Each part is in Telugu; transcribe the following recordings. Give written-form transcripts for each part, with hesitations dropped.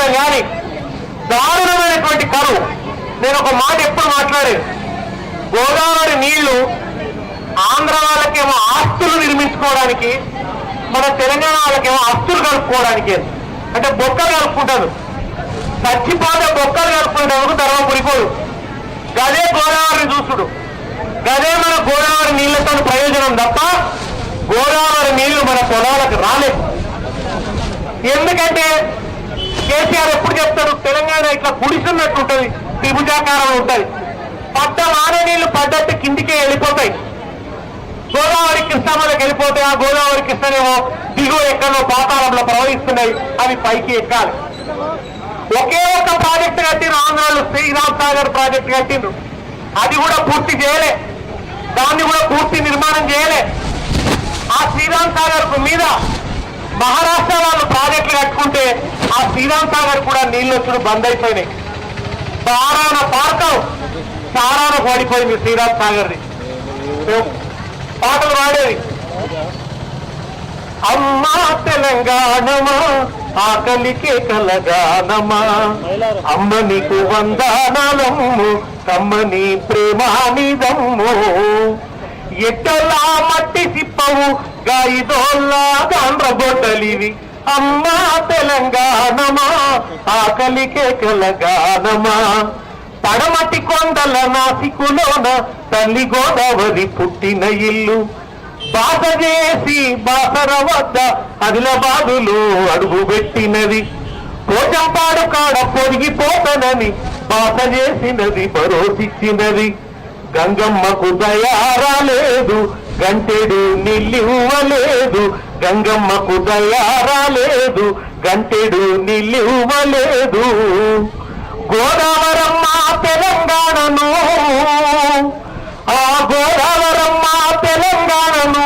చూడడం కానీ దారుణమైనటువంటి కరువు. నేను ఒక మాట ఎప్పుడు మాట్లాడేది, గోదావరి నీళ్లు ఆంధ్ర వాళ్ళకేమో ఆస్తులు నిర్మించుకోవడానికి, మన తెలంగాణ వాళ్ళకేమో ఆస్తులు కలుపుకోవడానికి. అంటే బొక్కలు కలుపుకుంటారు, చచ్చిపోతే బొక్కలు కలుపుకునేందుకు ధర్మం పురిపోదు. గదే గోదావరిని చూసుడు, గదే మన గోదావరి నీళ్లతో ప్రయోజనం తప్ప గోదావరి నీళ్లు మన పొలాలకు రాలేదు. ఎందుకంటే కేసీఆర్ ఎప్పుడు చెప్తాడు, తెలంగాణ ఇట్లా గుడిసున్నట్టు ఉంటుంది, త్రిభుజాకారం ఉంటుంది, పడ్డ వాన నీళ్లు పడ్డట్టు కిందికే వెళ్ళిపోతాయి, గోదావరి కృష్ణామలకు వెళ్ళిపోతాయి. ఆ గోదావరి కృష్ణనేమో దిగువ ఎక్కడో పాతాళంలో ప్రవహిస్తున్నాయి, అవి పైకి ఎక్కాలి. ఒకే ఒక్క ప్రాజెక్టు కట్టిన ఆంధ్రాలో శ్రీరామ్ సాగర్ ప్రాజెక్టు కట్టిండ్రు, అది కూడా పూర్తి చేయలే, దాన్ని కూడా పూర్తి నిర్మాణం చేయలే. ఆ శ్రీరామ్ సాగర్ మీద మహారాష్ట్ర వాళ్ళు ప్రాజెక్టులు కట్టుకుంటే ఆ శ్రీరామ్ సాగర్ కూడా నీళ్ళు వచ్చుడు బంద్ అయిపోయినాయి. చారాన పార్కం చారాన పడిపోయింది శ్రీరామ్ సాగర్ది. పాటలు పాడేది, అమ్మా తెలంగాణమా ఆకలికే కలగానమా, అమ్మ నీకు వందనాలమ్ము కమ్మని ప్రేమానిదమ్ము, ఎట్టలా మట్టి సిప్పవు గాయిదోల్లా గాండ్రగొడ్డలివి, అమ్మా తెలంగాణమా ఆకలికే కలగానమా, పడమటి కొండల నాసికులోన తల్లి గోదావరి పుట్టిన ఇల్లు, బాస చేసి బాసర వద్ద ఆదిలాబాదులో అడుగు పెట్టినది, పోచంపాడు కాడ పొరిగిపోతనని బాస చేసినది భరోసిచ్చినది, గంగమ్మకు దయారాలేదు గంటెడు నిల్లివ్వలేదు, గంగమ్మకు దయారాలేదు గంటెడు నిల్లివ్వలేదు, గోదావరమ్మ తెలంగాణను, ఆ గోదావరమ్మ తెలంగాణను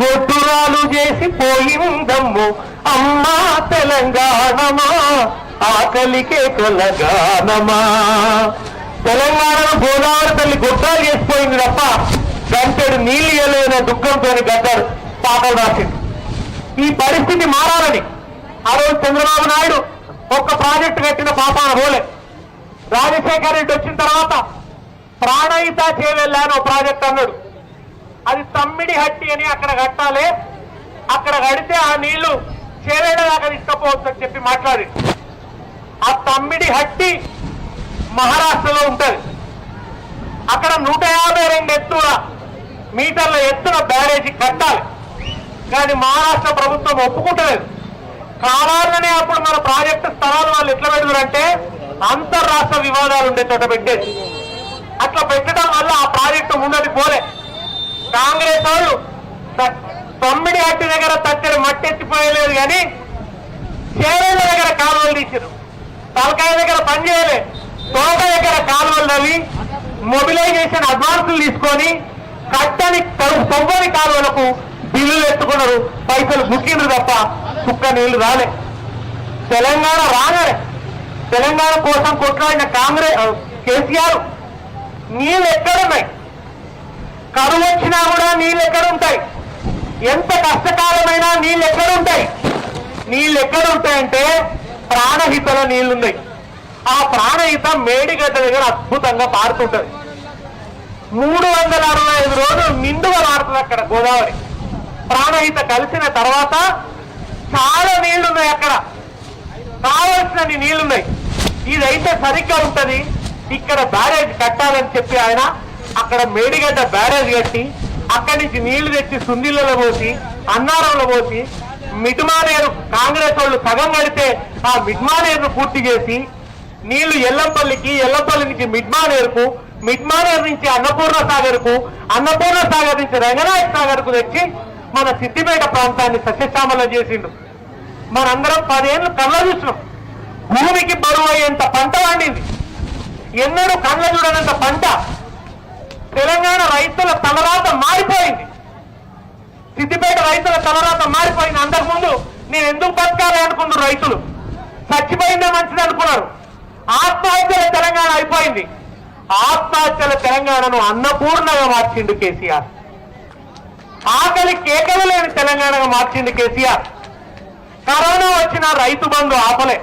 గొడ్డురాలు చేసి పోయిందమ్ము, అమ్మా తెలంగాణమా ఆకలికే కలగానమా. తెలంగాణను గోదావరి తల్లి గొడ్డాలు చేసిపోయింది తప్ప గంటెడు నీళ్ళు ఇయ్యలేన దుఃఖంతో గద్దరు పాటలు రాసింది. ఈ పరిస్థితి మారాలని ఆ రోజు చంద్రబాబు నాయుడు ఒక్క ప్రాజెక్టు కట్టిన పాపాన పోలే. రాజశేఖర రెడ్డి వచ్చిన తర్వాత ప్రాణహిత చేవెళ్ళా అని ఒక ప్రాజెక్ట్ అన్నాడు, అది తమ్మిడి హట్టి అని అక్కడ కట్టాలి, అక్కడ కడితే ఆ నీళ్లు చేవేళ్ళ దాకా తీసుకపోవచ్చు అని చెప్పి మాట్లాడి, ఆ తమ్మిడి హట్టి మహారాష్ట్రలో ఉంటుంది, అక్కడ 152 మీటర్ల ఎత్తున బ్యారేజీ కట్టాలి, కానీ మహారాష్ట్ర ప్రభుత్వం ఒప్పుకుంటలేదు. కావాలనే అప్పుడు మన ప్రాజెక్టు స్థలాలు వాళ్ళు ఎట్లా పెడతారంటే అంతర్రాష్ట్ర వివాదాలు ఉండే చోట పెట్టేది. అట్లా పెట్టడం వల్ల ఆ ప్రాజెక్టు ముందది పోలే. కాంగ్రెస్ వాళ్ళు తమ్మిడి హట్టి దగ్గర తట్టడి మట్టి ఎత్తిపోయలేదు, కానీ చేవేళ్ళ దగ్గర కాలువలు తీసారు, తలకాయ దగ్గర పని చేయలే, తోట దగ్గర కాలువలు నవ్వి మొబిలైజేషన్ అడ్వాన్సులు తీసుకొని కట్టని తొవ్వని కాలువలకు బిల్లులు ఎత్తుకున్నారు, పైసలు బుక్కిండ్రు తప్ప చుక్క నీళ్లు రాలే. తెలంగాణ రాగానే తెలంగాణ కోసం కొట్లాడిన కేసీఆర్ నీళ్ళు ఎక్కడున్నాయి, కరువు వచ్చినా కూడా నీళ్ళు ఎక్కడుంటాయి, ఎంత కష్టకాలమైనా నీళ్ళు ఎక్కడుంటాయి, నీళ్ళు ఎక్కడుంటాయంటే ప్రాణహితలో నీళ్లున్నాయి. ఆ ప్రాణహిత మేడిగడ్డ దగ్గర అద్భుతంగా పారుతుంటది, 365 రోజులు నిండుగా పారుతుంది అక్కడ గోదావరి. ప్రాణహిత కలిసిన తర్వాత చాలా నీళ్లున్నాయి, అక్కడ కావలసినన్ని నీళ్లున్నాయి. ఇదైతే సరిగ్గా ఉంటది, ఇక్కడ బ్యారేజ్ కట్టాలని చెప్పి ఆయన అక్కడ మేడిగడ్డ బ్యారేజ్ కట్టి అక్కడి నుంచి నీళ్లు తెచ్చి సుందిళ్ళలో పోసి అన్నారంలో పోసి మిడ్మానేరు కాంగ్రెస్ వాళ్ళు సగం కడితే ఆ మిడ్మానేరును పూర్తి చేసి నీళ్లు ఎల్లంపల్లికి, ఎల్లంపల్లి నుంచి మిడ్మానేరుకు, మిడ్మానేరు నుంచి అన్నపూర్ణ సాగర్కు, అన్నపూర్ణ సాగర్ నుంచి రంగనాయక సాగర్కు తెచ్చి మన సిద్దిపేట ప్రాంతాన్ని సస్యశ్యామలం చేసిండు. మనందరం 10 ఏళ్ళు కళ్ళ చూసినాం, భూమికి బరువు అయ్యేంత పంట పండింది, ఎన్నడూ కళ్ళ చూడనంత పంట. తెలంగాణ రైతుల తలరాత మారిపోయింది, సిద్దిపేట రైతుల తలరాత మారిపోయింది. అంతకుముందు నేను ఎందుకు బతకాలి అనుకున్నారు రైతులు, చచ్చిపోయిందే మంచిది అనుకున్నారు. ఆత్మహత్యల తెలంగాణ అయిపోయింది, ఆత్మహత్యల తెలంగాణను అన్నపూర్ణగా మార్చిండు కేసీఆర్, ఆకలి కేకలు లేని తెలంగాణగా మార్చింది కేసీఆర్. కరోనా వచ్చిన రైతు బంధు ఆపలే,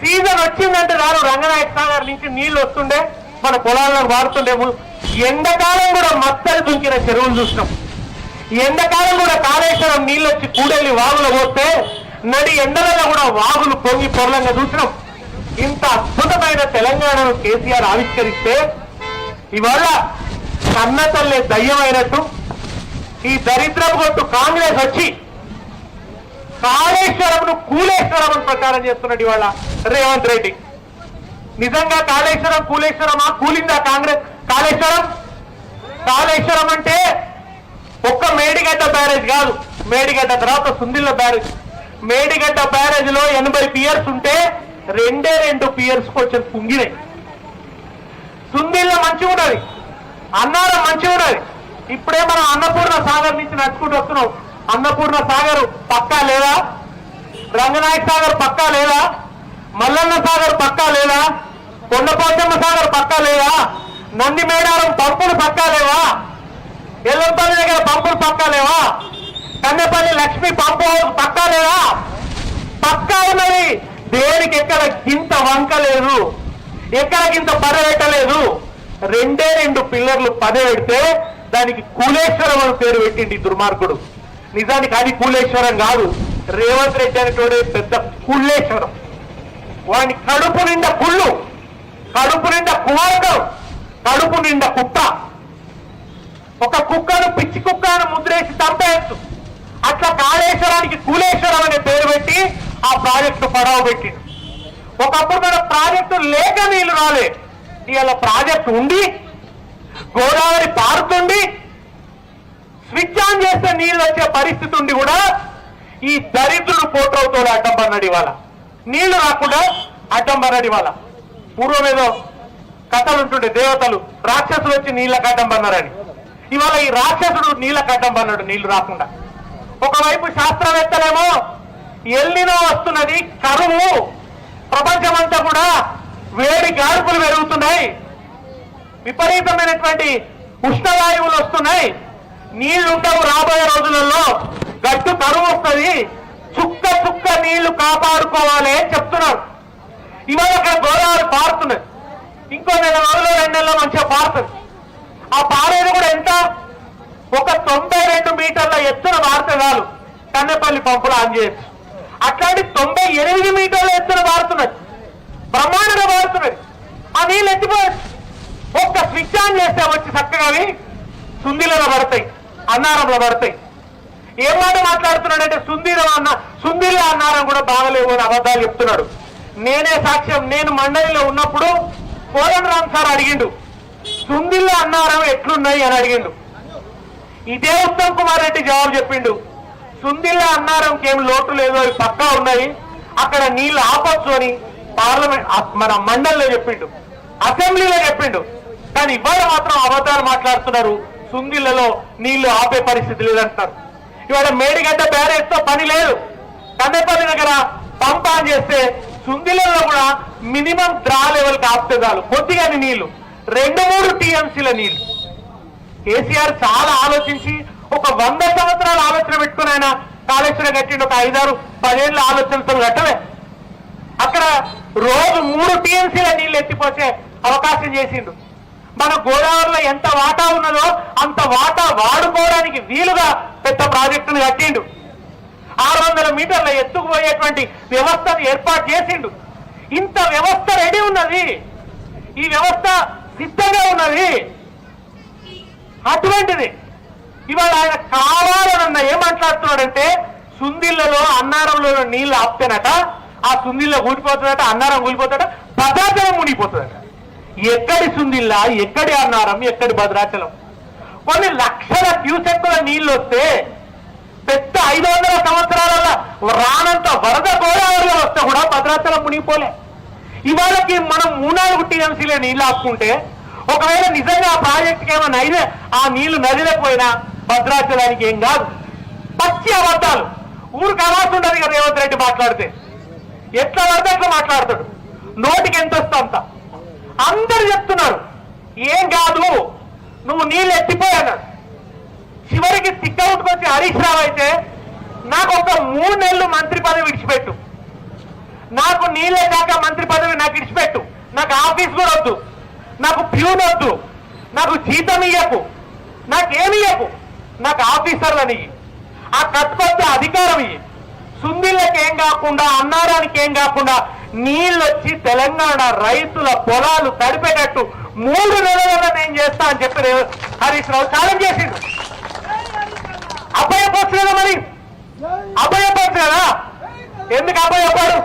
సీజన్ వచ్చిందంటే చాలు రంగనాయక సాగర్ నుంచి నీళ్లు వస్తుండే మన పొలాలకు వాడుతుండేము. ఎండాకాలం కూడా మత్తడి దుంకిన చెరువులు చూసినాం. ఎండాకాలం కూడా కాళేశ్వరం నీళ్ళు వచ్చి కూడెళ్ళి వాగులు పోతే నడి ఎండలలో కూడా వాగులు పొంగి పొరలంగా చూసినాం. ఇంత అద్భుతమైన తెలంగాణను కేసీఆర్ ఆవిష్కరిస్తే ఇవాళ కన్నతల్లే దయ్యమైనట్టు ఈ దరిద్రపు కొట్టు కాంగ్రెస్ వచ్చి కాళేశ్వరంను కూలేశ్వరం అని ప్రచారం చేస్తున్నాడు ఇవాళ రేవంత్ రెడ్డి. నిజంగా కాళేశ్వరం కూలేశ్వరమా? కూలిందా కాంగ్రెస్ కాళేశ్వరం? కాళేశ్వరం అంటే ఒక్క మేడిగడ్డ బ్యారేజ్ కాదు, మేడిగడ్డ తర్వాత సుందిల్ల బ్యారేజ్. మేడిగడ్డ బ్యారేజ్ లో 80 పియర్స్ ఉంటే 2 పియర్స్ కొంచెం కుంగినాయి. సుందిల్ల మంచిగా ఉన్నది, అన్నారం మంచిగా ఉన్నది. ఇప్పుడే మనం అన్నపూర్ణ సాగర్ నుంచి నడుచుకుంటూ వస్తున్నాం. అన్నపూర్ణ సాగర్ పక్కా లేదా? రంగనాయక సాగర్ పక్కా లేదా? మల్లన్న సాగర్ పక్కా లేదా? కొండపోచమ్మ సాగర్ పక్కా లేదా? నంది మేడారం పంపులు పక్కా లేవా? ఎల్లంపల్లి దగ్గర పంపులు పక్కా లేవా? కన్నెపల్లి లక్ష్మి పంపు హౌస్ పక్కా లేదా? పక్కా ఉన్నది. దేనికి ఎక్కడ గింత వంక లేదు, ఎక్కడ గింత పడబెట్టలేదు. 2 పిల్లర్లు పడబెడితే దానికి కూలేశ్వరం అని పేరు పెట్టింది దుర్మార్గుడు. నిజానికి అది కూలేశ్వరం కాదు, రేవంత్ రెడ్డి అనేటోడే పెద్ద కుళ్ళేశ్వరం. వాడిని కడుపు నిండా కుళ్ళు, కడుపు నిండా కుమార్తె, కడుపు నిండా కుక్క. ఒక కుక్కను పిచ్చి కుక్కను ముద్రేసి చంపేయచ్చు. అట్లా కాళేశ్వరానికి కూలేశ్వరం అనే పేరు పెట్టి ఆ ప్రాజెక్టు పడవ పెట్టిండు. ఒకప్పుడు మన ప్రాజెక్టు లేక నీళ్లు రాలే, ఇవాళ ప్రాజెక్టు ఉండి గోదావరి పారుతుండి స్విచ్ ఆన్ చేస్తే నీళ్లు వచ్చే పరిస్థితి ఉండి కూడా ఈ దరిద్రుడు పోట్రవుతో అడ్డం పన్నాడు. ఇవాళ నీళ్లు రాకుండా అడ్డం పన్నాడు. ఇవాళ పూర్వం ఏదో కథలు ఉంటుండే, దేవతలు రాక్షసులు వచ్చి నీళ్ళకి అడ్డం పన్నారని. ఇవాళ ఈ రాక్షసుడు నీళ్ళకి అడ్డం పన్నాడు నీళ్లు రాకుండా. ఒకవైపు శాస్త్రవేత్తలేమో ఎల్నినో వస్తున్నది, కరువు, ప్రపంచమంతా కూడా వేడి గాడుపులు పెరుగుతున్నాయి, విపరీతమైనటువంటి ఉష్ణవాయువులు వస్తున్నాయి, నీళ్లుండవు రాబోయే రోజులలో, గట్టు కరువు వస్తుంది, చుక్క చుక్క నీళ్లు కాపాడుకోవాలి అని చెప్తున్నారు. ఇవాళ అక్కడ గోదావరి పారుతున్నది, ఇంకో 1 నెల రోజులు 2 నెలల్లో మంచిగా పారుతుంది. ఆ పారేది కూడా ఎంత? ఒక 92 మీటర్ల ఎత్తున పారితే చాలు కన్నెపల్లి పంపులు ఆన్ చేయొచ్చు. అట్లాంటి 98 మీటర్ల ఎత్తున పారుతున్నది, బ్రహ్మాండంగా పారుతున్నది. ఆ నీళ్ళు ఎత్తిపోవచ్చు. ఒక్క స్విచ్ ఆన్ చేస్తే వచ్చి చక్కగా అవి సుందిలలో పడతాయి, అన్నారంలో పడతాయి. ఏం మాట మాట్లాడుతున్నాడంటే సుందిల్ల అన్నారం కూడా బాగలేవు అని అబద్ధాలు చెప్తున్నాడు. నేనే సాక్ష్యం. నేను మండలిలో ఉన్నప్పుడు కోదండరామ్ సార్ అడిగిండు, సుందిల్ల అన్నారం ఎట్లున్నాయి అని అడిగిండు. ఇదే ఉత్తమ్ కుమార్ రెడ్డి జవాబు చెప్పిండు, సుందిల్ల అన్నారంకి ఏం లోటు లేదు, అవి పక్కా ఉన్నాయి, అక్కడ నీళ్లు ఆపొచ్చు అని పార్లమెంట్ మన మండలిలో చెప్పిండు, అసెంబ్లీలో చెప్పిండు. కానీ ఇవాళ మాత్రం అబద్ధాలు మాట్లాడుతున్నారు. సుందిల్లలో నీళ్లు ఆపే పరిస్థితి లేదంటున్నారు. ఇవాళ మేడిగడ్డ బ్యారేజ్ తో పని లేదు, కన్నెపల్లి దగ్గర పంప్ ఆన్ చేస్తే సుందిల్లలో కూడా మినిమం డ్రా లెవెల్ ఆపితే చాలు కొద్దిగాని నీళ్లు, 2-3 టీఎంసీల నీళ్లు. కేసీఆర్ చాలా ఆలోచించి ఒక 100 సంవత్సరాల ఆలోచన పెట్టుకుని ఆయన కాళేశ్వరం కట్టిండు. ఒక 5-6-10 ఏళ్ళ ఆలోచనతో కట్టలే. అక్కడ రోజు 3 టీఎంసీల నీళ్లు ఎత్తిపోసే అవకాశం చేసిండు. మన గోదావరిలో ఎంత వాటా ఉన్నదో అంత వాటా వాడుకోవడానికి వీలుగా పెద్ద ప్రాజెక్టును కట్టిండు. 600 మీటర్ల ఎత్తుకు పోయేటువంటి వ్యవస్థను ఏర్పాటు చేసిండు. ఇంత వ్యవస్థ రెడీ ఉన్నది, ఈ వ్యవస్థ సిద్ధంగా ఉన్నది. అటువంటిది ఇవాళ ఆయన కావాలన్న ఏం మాట్లాడుతున్నాడంటే సుందిల్లలో అన్నారంలో నీళ్లు ఆపుతేనట ఆ సుందిల్ల కూలిపోతుందట, అన్నారం కూలిపోతాడ, భద్రాచలం మునిగిపోతుందట. ఎక్కడి సుందిల్ల, ఎక్కడి అన్నారం, ఎక్కడి భద్రాచలం? కొన్ని లక్షల క్యూసెక్కుల నీళ్లు వస్తే పెద్ద 500 సంవత్సరాలలో రానంత వరద గోదావరిలో వస్తే కూడా భద్రాచలం మునిగిపోలే. ఇవాళకి మనం 3-4 టీఎంసీలే నీళ్లు ఆపుకుంటే ఒకవేళ నిజంగా ఆ ప్రాజెక్టుకి ఏమైనా అయితే ఆ నీళ్లు నదిలేకపోయినా భద్రాచలానికి ఏం కాదు. పచ్చి అబద్ధాలు. ఊరికి అవాసం ఉండదు కదా రేవంత్ రెడ్డి మాట్లాడితే, ఎట్లా పడితే అట్లా మాట్లాడతాడు. నోటికి ఎంత వస్తే అంత. అందరు చెప్తున్నారు ఏం కాదు, నువ్వు నీళ్ళు ఎత్తిపోయాడు. చివరికి తిక్కవుట్టుకొచ్చి హరీష్ రావు అయితే నాకు ఒక 3 నెలలు మంత్రి పదవి విడిచిపెట్టు, నాకు నీళ్ళ శాఖ మంత్రి పదవి నాకు ఇడిచిపెట్టు, నాకు ఆఫీస్ కూడా వద్దు, నాకు ప్యూన్ వద్దు, నాకు జీతం ఇయ్యకు, నాకేమి ఇయ్యకు, నాకు ఆఫీసర్లని ఆ కట్టుకొచ్చే అధికారం ఇయ్యి. సుందిళ్ళకి ఏం కాకుండా, అన్నారానికి ఏం కాకుండా నీళ్ళు వచ్చి తెలంగాణ రైతుల పొలాలు తడిపేటట్టు 3 నెలలలో నేను చేస్తా అని చెప్పి హరీష్ రావు ఛాలెంజ్ చేసిండు. అభయపరచు కదా, మరి అభయపరచు కదా, ఎందుకు అభయపడు?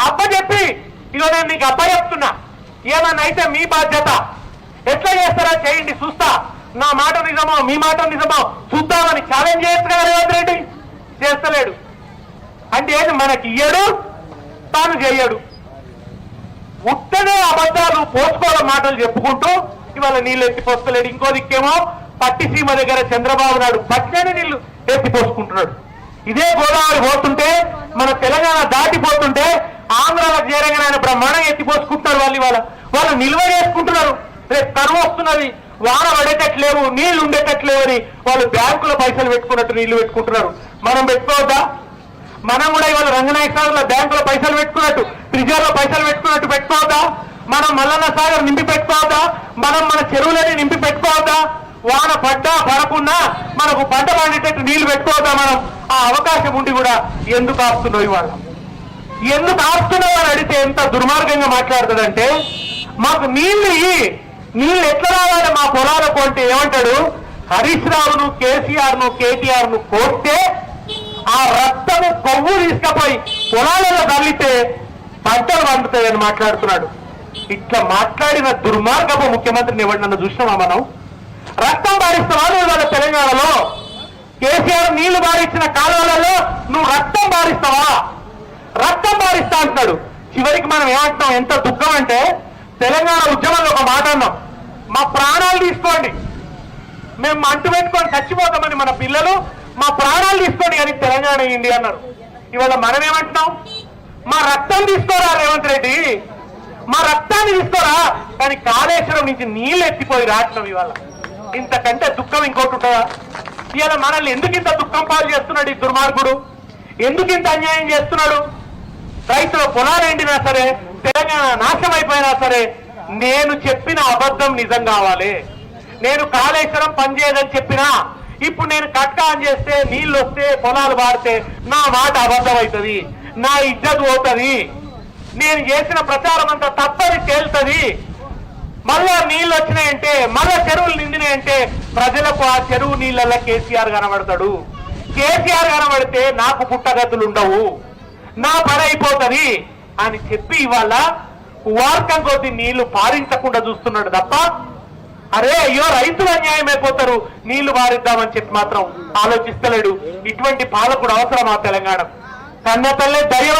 అబ్బ చెప్పి ఇగో నేను నీకు అబ్బ చెప్తున్నా, ఏమన్నా అయితే మీ బాధ్యత, ఎట్లా చేస్తారా చేయండి చూస్తా, నా మాట నిజమో మీ మాట నిజమో చూద్దామని ఛాలెంజ్ చేయొచ్చు కదా రేవంత్ రెడ్డి. చేస్తలేడు అంటే ఏంటి, మనకి ఇయ్యడు, తాను చేయడు. ఉత్తనే అబద్ధాలు పోసుకోవడం మాటలు చెప్పుకుంటూ ఇవాళ నీళ్ళు ఎత్తిపోస్తలేడు. ఇంకో దిక్కేమో పట్టిసీమ దగ్గర చంద్రబాబు నాయుడు పచ్చని నీళ్లు ఎత్తిపోసుకుంటున్నాడు. ఇదే గోదావరి పోతుంటే, మన తెలంగాణ దాటిపోతుంటే ఆంధ్రాలకు చేరగానే ఆయన బ్రహ్మాండంగా ఎత్తిపోసుకుంటున్నారు. వాళ్ళు నిల్వ చేసుకుంటున్నారు. రేపు కరువు వస్తున్నది, వాన పడేటట్లేవు, నీళ్లు ఉండేటట్లేవు అని వాళ్ళు బ్యాంకులో పైసలు పెట్టుకున్నట్టు నీళ్లు పెట్టుకుంటున్నారు. మనం పెట్టుకోవద్దా? మనం కూడా ఇవాళ రంగనాయక సాగర్లో బ్యాంకులో పైసలు పెట్టుకున్నట్టు, రిజర్వ్లో పైసలు పెట్టుకున్నట్టు పెట్టుకోవద్దా? మనం మల్లన్న సాగర్ నింపి పెట్టుకోవద్దా? మనం మన చెరువులని నింపి పెట్టుకోవద్దా? వాన పడ్డా పడకున్నా మనకు పంట పండేటట్టు నీళ్లు పెట్టుకోవద్దా? మనం ఆ అవకాశం ఉండి కూడా ఎందుకు ఆపుతున్నావు? ఇవాళ ఎందుకు ఆపుతున్నావు అని అడిగితే ఎంత దుర్మార్గంగా మాట్లాడుతుందంటే, మాకు నీళ్లు నీళ్లు ఎట్లా రావాలి మా పొలాలకు అంటే ఏమంటాడు, హరీష్ రావును, కేసీఆర్ను, కేటీఆర్ను కోస్తే ఆ రక్తము కొవ్వు తీసుకపోయి పొలాలలో తల్లితే పంటలు పండుతాయని మాట్లాడుతున్నాడు. ఇట్లా మాట్లాడిన దుర్మార్గపు ముఖ్యమంత్రిని ఎవరినన్నా చూసినామా మనం? రక్తం బారిస్తావా నువ్వు ఇవాళ తెలంగాణలో? కేసీఆర్ నీళ్లు బారిచ్చిన కాలువలలో నువ్వు రక్తం బారిస్తావా? రక్తం బారిస్తా అంటున్నాడు. చివరికి మనం ఏమంటున్నాం, ఎంత దుఃఖం అంటే, తెలంగాణ ఉద్యమంలో ఒక మాట అన్నాం, మా ప్రాణాలు తీసుకోండి, మేము అంటు పెట్టుకొని చచ్చిపోతామని మన పిల్లలు, మా ప్రాణాలు తీసుకోండి అని తెలంగాణ ఇండి అన్నారు. ఇవాళ మనం ఏమంటున్నాం, మా రక్తం తీసుకోరా రేవంత్ రెడ్డి, మా రక్తాన్ని తీసుకోరా, కానీ కాళేశ్వరం నుంచి నీళ్ళు ఎత్తిపోయి రాట్నం. ఇవాళ ఇంతకంటే దుఃఖం ఇంకోటి ఉంటుందా? ఇవాళ మనల్ని ఎందుకు ఇంత దుఃఖం పాలు చేస్తున్నాడు ఈ దుర్మార్గుడు? ఎందుకు ఇంత అన్యాయం చేస్తున్నాడు? రైతుల పొలాలు ఎండినా సరే, తెలంగాణ నాశనం అయిపోయినా సరే, నేను చెప్పిన అబద్ధం నిజం కావాలి. నేను కాళేశ్వరం పనిచేయదని చెప్పినా, ఇప్పుడు నేను కట్కా అని చేస్తే, నీళ్ళు వస్తే, పొలాలు బారితే నా మాట అబద్ధం అవుతుంది, నా ఇజ్జత్ పోతుంది, నేను చేసిన ప్రచారం అంతా తప్పని తేలుతుంది. మళ్ళా నీళ్ళు వచ్చినాయంటే, మళ్ళా చెరువులు నిండినాయంటే ప్రజలకు ఆ చెరువు నీళ్ళల్లో కేసీఆర్ కనబడతాడు. కేసీఆర్ కనబడితే నాకు పుట్టగతులు ఉండవు, నా పని అయిపోతుంది అని చెప్పి ఇవాళ వార్కం కొద్ది నీళ్లు పారించకుండా చూస్తున్నాడు తప్ప, అరే అయ్యో రైతులు అన్యాయం అయిపోతారు నీళ్లు పారిద్దామని చెప్పి మాత్రం ఆలోచిస్తలేడు. ఇటువంటి పాలకుడు అవసరమా తెలంగాణ? కన్నతల్లే దైవ